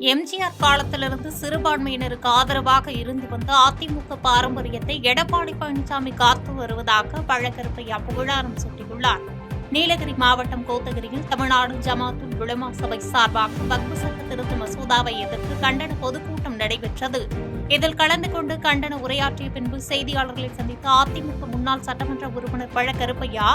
எம்ஜிஆர் காலத்திலிருந்து சிறுபான்மையினருக்கு ஆதரவாக இருந்து வந்த அதிமுக பாரம்பரியத்தை எடப்பாடி பழனிசாமி காத்து வருவதாக பழக்கருப்பையா புகழாரம் சூட்டியுள்ளார். நீலகிரி மாவட்டம் கோத்தகிரியில் தமிழ்நாடு ஜமாத்துல் உலமா சபை சார்பாக வக்ஃப் சட்ட திருத்த மசோதாவை எதிர்த்து கண்டன பொதுக்கூட்டம் நடைபெற்றது. இதில் கலந்து கொண்டு கண்டன உரையாற்றிய பின்பு செய்தியாளர்களை சந்தித்த அதிமுக முன்னாள் சட்டமன்ற உறுப்பினர் பழக்கருப்பையா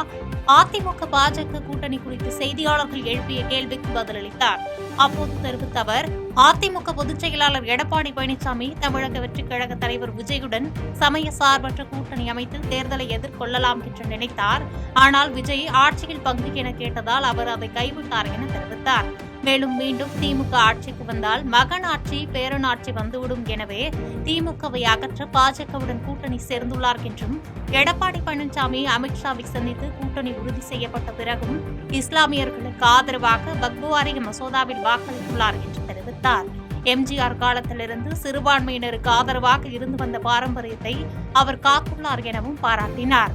அதிமுக பாஜக கூட்டணி குறித்து செய்தியாளர்கள் எழுப்பிய கேள்விக்கு பதிலளித்தார். அப்போது தெரிவித்த அவர், அதிமுக பொதுச் செயலாளர் எடப்பாடி பழனிசாமி தமிழக வெற்றிக் கழக தலைவர் விஜயுடன் சமய சார்பற்ற கூட்டணி அமைத்து தேர்தலை எதிர்கொள்ளலாம் என்று நினைத்தார். ஆனால் விஜய் ஆட்சியில் பங்கு என கேட்டதால் அவர் அதை கைவிட்டார் என தெரிவித்தார். மேலும் மீண்டும் திமுக ஆட்சிக்கு வந்தால் மகன் ஆட்சி பேரனாட்சி வந்துவிடும், எனவே திமுகவை அகற்ற பாஜகவுடன் கூட்டணி சேர்ந்துள்ளார் என்றும், எடப்பாடி பழனிசாமி அமித்ஷாவை சந்தித்து கூட்டணி உறுதி செய்யப்பட்ட பிறகும் இஸ்லாமியர்களுக்கு ஆதரவாக வக்ஃப் வாரிய மசோதாவில் வாக்களித்துள்ளார் என்று தெரிவித்தார். எம்ஜிஆர் காலத்திலிருந்து சிறுபான்மையினருக்கு ஆதரவாக இருந்து வந்த பாரம்பரியத்தை அவர் காத்துள்ளார் எனவும் பாராட்டினார்.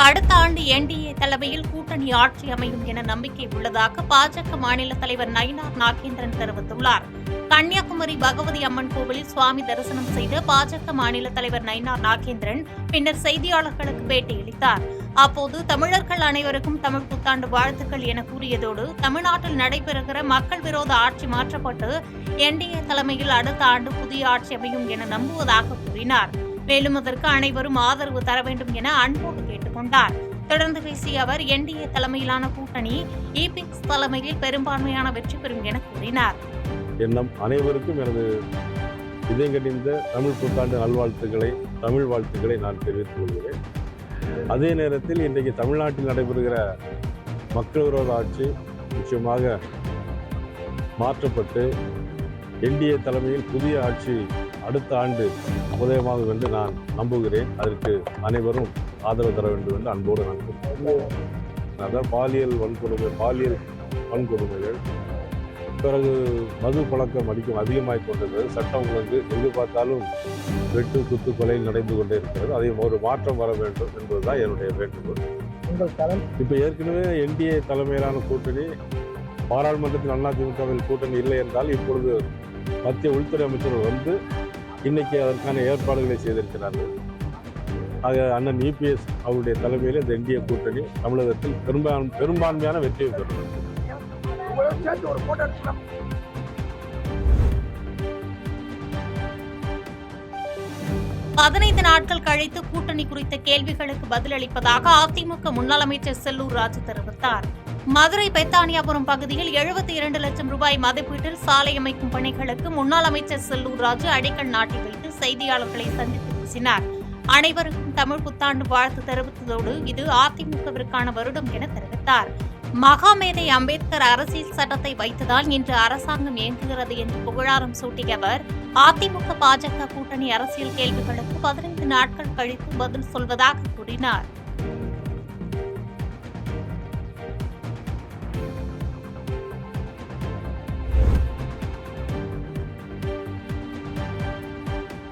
அடுத்த ஆண்டு என்டிஏ தலைமையில் கூட்டணி ஆட்சி அமையும் என நம்பிக்கை உள்ளதாக பாஜக மாநில தலைவர் நயினார் நாகேந்திரன் தெரிவித்துள்ளார். கன்னியாகுமரி பகவதி அம்மன் கோவிலில் சுவாமி தரிசனம் செய்த பாஜக மாநில தலைவர் நயினார் நாகேந்திரன் பின்னர் செய்தியாளர்களுக்கு பேட்டியளித்தார். அப்போது தமிழர்கள் அனைவருக்கும் தமிழ் புத்தாண்டு வாழ்த்துக்கள் என கூறியதோடு, தமிழ்நாட்டில் நடைபெறுகிற மக்கள் விரோத ஆட்சி மாற்றப்பட்டு என்டிஏ தலைமையில் அடுத்த ஆண்டு புதிய ஆட்சி அமையும் என நம்புவதாக கூறினார். மேலும் அதற்கு அனைவரும் ஆதரவு தர வேண்டும் என அன்போடு கேட்டுக் கொண்டார். தொடர்ந்து பேசிய அவர், என்டிஏ தலைமையிலான கூட்டணி இபிஎஸ் தலைமையில் பெரும்பான்மையான வெற்றி பெறும் என கூறினார். எண்ணம் அனைவருக்கும் எனது இதயங்கனிந்த தமிழ் புத்தாண்டு நல்வாழ்த்துக்களை, தமிழ் வாழ்த்துக்களை நான் தெரிவித்துக் கொள்கிறேன். அதே நேரத்தில் இன்றைக்கு தமிழ்நாட்டில் நடைபெறுகிற மக்கள் விரோத ஆட்சி நிச்சயமாக மாற்றப்பட்டு என்டிஏ தலைமையில் புதிய ஆட்சி அடுத்த ஆண்டு உதயமாகும் என்று நான் நம்புகிறேன். அதற்கு அனைவரும் ஆதரவு தர வேண்டும் என்று அன்போடு நான் கேட்கிறேன். அதாவது பாலியல் வன்கொடுமைகள், பிறகு மது பழக்கம் அதிகமாகிக் கொண்டிருக்கிறது. சட்டம் ஒழுங்கு எங்கு பார்த்தாலும் வெட்டு குத்து கொலை நடந்து கொண்டே இருக்கிறது. அதை ஒரு மாற்றம் வர வேண்டும் என்பதுதான் என்னுடைய வேண்டுகோள். இப்போ ஏற்கனவே என்டிஏ தலைமையிலான கூட்டணி பாராளுமன்றத்தில் அதிமுகவில் கூட்டணி இல்லை என்றால் இப்பொழுது மத்திய உள்துறை அமைச்சர்கள் வந்து இன்னைக்கு அதற்கான ஏற்பாடுகளை செய்திருக்கிறார்கள். ஆக அண்ணன் இபிஎஸ் அவருடைய தலைமையில் இந்த என்டிஏ கூட்டணி தமிழகத்தில் பெரும்பான்மையான வெற்றியை பெறும். 15 நாட்கள் கழித்து கூட்டணி குறித்த கேள்விகளுக்கு பதிலளிப்பதாக அதிமுக முன்னாள் அமைச்சர் செல்லூர் ராஜு தெரிவித்தார். மதுரை பெத்தானியாபுரம் பகுதியில் 72 லட்சம் ரூபாய் மதிப்பீட்டில் சாலை அமைக்கும் பணிகளுக்கு முன்னாள் அமைச்சர் செல்லூர் ராஜு அடிக்கல் நாட்டி வைத்து செய்தியாளர்களை சந்தித்து பேசினார். அனைவருக்கும் தமிழ் புத்தாண்டு வாழ்த்து தெரிவித்ததோடு இது அதிமுகவிற்கான வருடம் என தெரிவித்தார். மகாமேதை அம்பேத்கர் அரசியல் சட்டத்தை வைத்ததால் இன்று அரசாங்கம் இயங்குகிறது என்று புகழாரம் சூட்டிய அவர், அதிமுக பாஜக கூட்டணி அரசியல் கேள்விகளுக்கு 15 நாட்கள் கழித்து பதில் சொல்வதாக கூறினார்.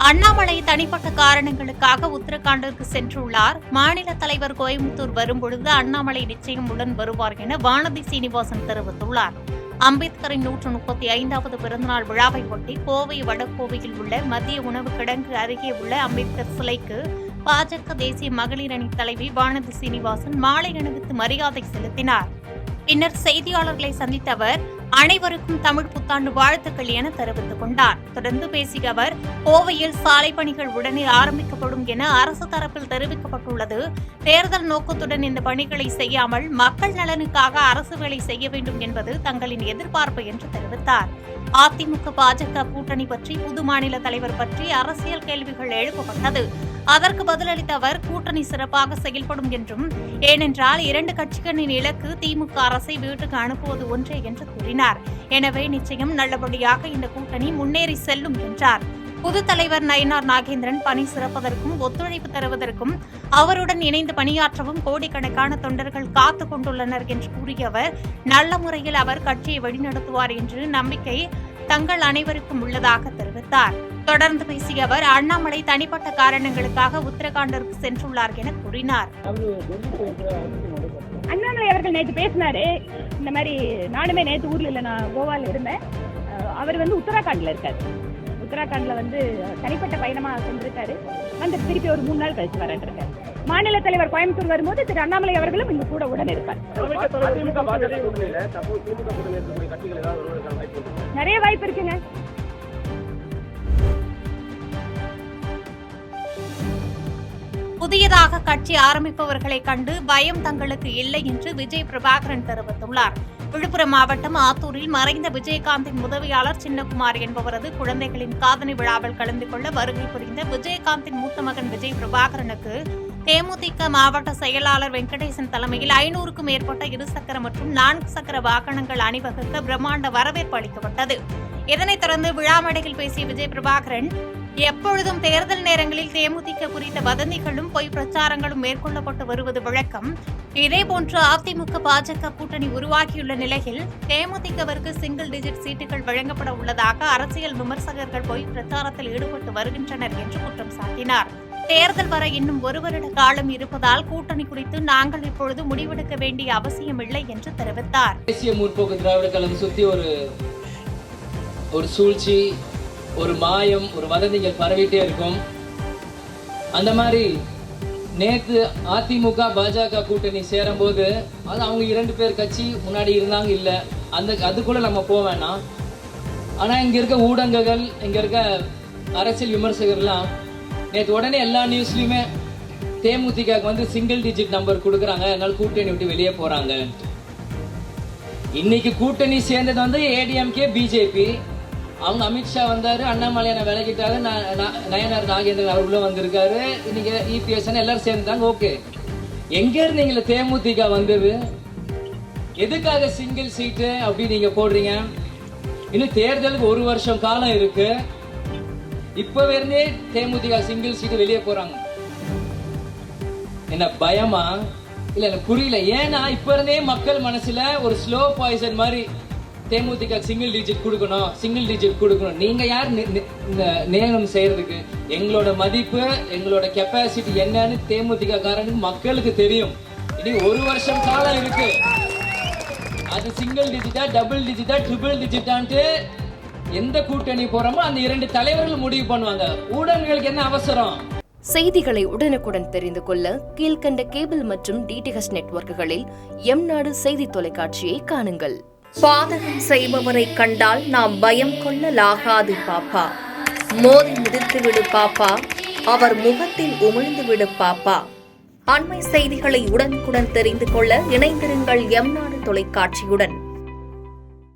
அண்ணாமலை தனிப்பட்ட காரணங்களுக்காக உத்தரகாண்டிற்கு சென்றுள்ளார். மாநில தலைவர் கோயம்புத்தூர் வரும்பொழுது அண்ணாமலை நிச்சயம் உடன் வருவார் என வானதி சீனிவாசன் தெரிவித்துள்ளார். அம்பேத்கரின் 135வது பிறந்தநாள் விழாவை ஒட்டி கோவை வடகோவையில் உள்ள மத்திய உணவு கிடங்கு அருகே உள்ள அம்பேத்கர் சிலைக்கு பாஜக தேசிய மகளிர் அணி தலைவி வானதி சீனிவாசன் மாலை அணிவித்து மரியாதை செலுத்தினார். பின்னர் செய்தியாளர்களை சந்தித்த அவர், அனைவருக்கும் தமிழ் புத்தாண்டு வாழ்த்துக்கள் என தெரிவித்துக் கொண்டார். தொடர்ந்து பேசிய அவர், கோவையில் சாலை பணிகள் உடனே ஆரம்பிக்கப்படும் என அரசு தரப்பில் தெரிவிக்கப்பட்டுள்ளது. தேர்தல் நோக்கத்துடன் இந்த பணிகளை செய்யாமல் மக்கள் நலனுக்காக அரசு வேலை செய்ய வேண்டும் என்பது தங்களின் எதிர்பார்ப்பு என்று தெரிவித்தார். அதிமுக பாஜக கூட்டணி பற்றி புது மாநில தலைவர் பற்றி அரசியல் கேள்விகள் எழுப்பப்பட்டது. அதற்கு பதிலளித்த அவர், கூட்டணி சிறப்பாக செயல்படும் என்றும், ஏனென்றால் 2 கட்சிகளின் இலக்கு திமுக அரசை வீட்டுக்கு அனுப்புவது ஒன்றே என்று கூறினார். எனவே நிச்சயம் நல்லபடியாக இந்த கூட்டணி முன்னேறி செல்லும் என்றார். புது தலைவர் நயினார் நாகேந்திரன் பணி சிறப்பதற்கும் ஒத்துழைப்பு தருவதற்கும் அவருடன் இணைந்து பணியாற்றவும் கோடிக்கணக்கான தொண்டர்கள் காத்துக் கொண்டுள்ளனர் என்று கூறிய அவர், நல்ல முறையில் அவர் கட்சியை வழிநடத்துவார் என்று நம்பிக்கை தங்கள் அனைவருக்கும் உள்ளதாக தெரிவித்தார். தொடர்ந்து பேசிய அவர் அண்ணாமலை தனிப்பட்ட காரணங்களுக்காக உத்தரகாண்டிற்கு சென்றுள்ளார் என கூறினார். அண்ணாமலை அவர்கள் நேற்று பேசினாரு, இந்த மாதிரி நானுமே நேற்று ஊர்ல இல்லை, நான் கோவால இருந்தேன். அவர் உத்தராகண்ட்ல இருக்காரு. உத்தராகண்ட்ல தனிப்பட்ட பயணமா சென்றிருக்காரு. திருப்பி ஒரு 3 நாள் கழிச்சு வரேன். மாநில தலைவர் கோயம்புத்தூர் வரும்போது திரு அண்ணாமலை அவர்களும் இங்கு கூட உடன் இருப்பார். நிறைய வாய்ப்பு இருக்குங்க. புதியதாக கட்சி ஆரம்பிப்பவர்களை கண்டு பயம் தங்களுக்கு இல்லை என்று விஜய் பிரபாகரன் தெரிவித்துள்ளார். விழுப்புரம் மாவட்டம் ஆத்தூரில் மறைந்த விஜயகாந்தின் உதவியாளர் சின்னகுமார் என்பவரது குழந்தைகளின் காதணி விழாவில் கலந்து கொள்ள வருகை புரிந்த விஜயகாந்தின் மூத்த மகன் விஜய் பிரபாகரனுக்கு தேமுதிக மாவட்ட செயலாளர் வெங்கடேசன் தலைமையில் 500க்கும் மேற்பட்ட 2 சக்கர மற்றும் 4 சக்கர வாகனங்கள் அணிவகுக்க பிரம்மாண்ட வரவேற்பு அளிக்கப்பட்டது. இதனைத் தொடர்ந்து விழா மேடையில் பேசிய விஜய் பிரபாகரன், எப்பொழுதும் தேர்தல் நேரங்களில் தேமுதிக குறித்த வதந்திகளும் பொய் பிரச்சாரங்களும் மேற்கொள்ளப்பட்டு வருவது வழக்கம். இதேபோன்று அதிமுக பாஜக கூட்டணி உருவாகியுள்ள நிலையில் தேமுதிகவிற்கு சிங்கிள் டிஜிட் சீட்டுகள் வழங்கப்பட உள்ளதாக அரசியல் விமர்சகர்கள் பொய் பிரச்சாரத்தில் ஈடுபட்டு வருகின்றனர் என்று குற்றம் சாட்டினார். தேர்தல் வர இன்னும் 1 வருட காலம் இருப்பதால் கூட்டணி குறித்து நாங்கள் இப்பொழுது முடிவெடுக்க வேண்டிய அவசியமில்லை என்று தெரிவித்தார். தேசிய முற்போக்கு திராவிட கழகம் சுத்தி ஒரு சூழ்ச்சி, ஒரு மாயம், ஒரு வதந்திகள் பரவிட்டே இருக்கும். அந்த மாதிரி நேற்று அதிமுக பாஜக கூட்டணி சேரும் போது அது அவங்க 2 பேர் கட்சி முன்னாடி இருந்தாங்க, இல்லை அதுக்குள்ள நம்ம போக வேணாம். ஆனால் இங்கே இருக்க ஊடகங்கள், இங்கே இருக்க அரசியல் விமர்சகர்லாம் நேற்று உடனே எல்லா நியூஸ்லையுமே தேமுதிக சிங்கிள் டிஜிட் நம்பர் கொடுக்குறாங்க, அதனால கூட்டணி விட்டு வெளியே போறாங்க. இன்னைக்கு கூட்டணி சேர்ந்தது ஏடிஎம்கே பிஜேபி. அவங்க அமித்ஷா வந்தாரு, அண்ணாமலையான விலகிட்டாரு, நயனார் நாகேந்திரன் அவர் உள்ள வந்திருக்காரு, இன்னைக்கு இபிஎஸ் எல்லாரும் சேர்ந்தாங்க. ஓகே, எங்க இருந்தீங்கள தேமுதிக வந்தது? எதுக்காக சிங்கிள் சீட்டு அப்படி நீங்க போடுறீங்க? இன்னும் தேர்தலுக்கு 1 வருஷம் காலம் இருக்கு. இப்பவே இருந்தே தேமுதிக சிங்கிள் சீட்டு வெளியே போறாங்க. என்ன பயமா? இல்ல எனக்கு புரியல. ஏன்னா இப்ப இருந்தே மக்கள் மனசுல ஒரு ஸ்லோ பாய்சன் மாதிரி தேமுதிக சிங்கிள் டிஜிட் கொடுக்கணும். நீங்க யார் நியமனம் செய்யறதுக்கு? எங்களோட மதிப்பு, எங்களோட கெப்பாசிட்டி என்னன்னு தேமுதிக காரனுக்கு மக்களுக்கு தெரியும். இனி 1 வருஷம் காலம் இருக்கு. அது சிங்கிள் டிஜிட்டா, டபுள் டிஜிட்டா, ட்ரிபிள் டிஜிட்டான்ட்டு எந்த கூட்டணி போறோமோ அந்த 2 தலைவர்கள் முடிவு பண்ணுவாங்க. ஊடகங்களுக்கு என்ன அவசரம்? செய்திகளை உடனுக்குடன் தெரிந்து கொள்ள கீழ்கண்ட கேபிள் மற்றும் டிடிஎச் நெட்வொர்க்குகளில் எம்நாடு செய்தி தொலைக்காட்சியை காணுங்கள். பாதகம் செய்பவரை கண்டால் நாம் பயம் கொள்ளலாகாது பாப்பா. மோதி மிதித்துவிடு பாப்பா, அவர் முகத்தில் உமிழ்ந்துவிடு பாப்பா. அண்மை செய்திகளை உடனுக்குடன் தெரிந்து கொள்ள இணைந்திருங்கள் எம்நாடு தொலைக்காட்சியுடன்.